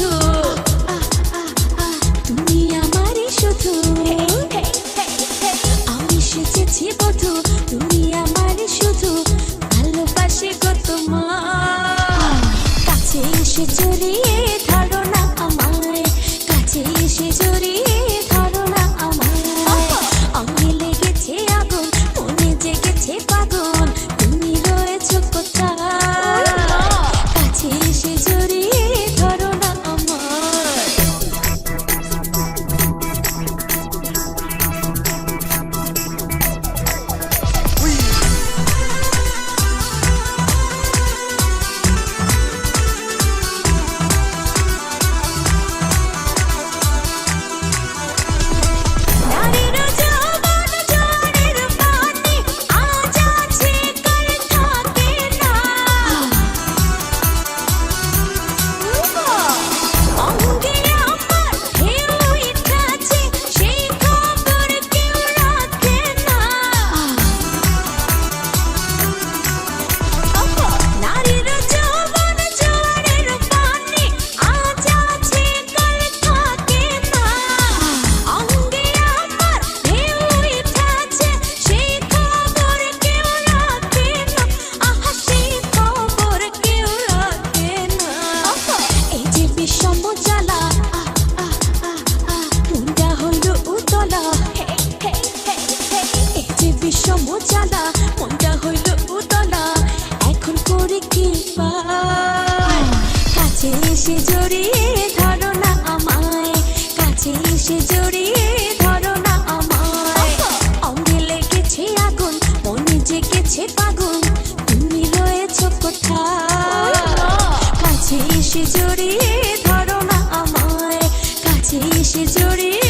বধূ, তুমি আমারই শুধু। আমি সেজেছি বধূ, তুমি আমারই শুধু, ভালোবাসি গো তোমায়। কাছে এসে জড়িয়ে ধরো না আমায়, কাছে এসে জড়িয়ে ধরো না আমায়। অঙ্গে লেগেছে আগুন, মনে জেগেছে পাগল, তুমি রয়েছো কোথায়? কাছে এসে জড়িয়ে ধরো না আমায়। নারীর যৌবন জোয়ারের পানি, আজ আছে কাল থাকে না। অঙ্গে আমার ঢেউ উঠেছে, সেই খবর কেউ রাখে না। নারীর যৌবন জোয়ারের পানি, আজ আছে কাল থাকে না। অঙ্গে আমার ঢেউ উঠেছে, সেই খবর কেউ রাখে না। আহা, সেই খবর কেউ রাখে না। এই যে বিষম জ্বালা, মনটা হইল উতলা। এই যে বিষম জ্বালা, মনটা হইল উতলা। এখন করি কি পায়? কাছে এসে জড়িয়ে ধরো না আমায়, কাছে এসে জড়িয়ে ধরো না আমায়। অঙ্গে লেগেছে আগুন, মনে জেগেছে পাগল, তুমি রয়েছো কোথায়? কাছে এসে জড়িয়ে ধরো না আমায়, কাছে এসে জড়িয়ে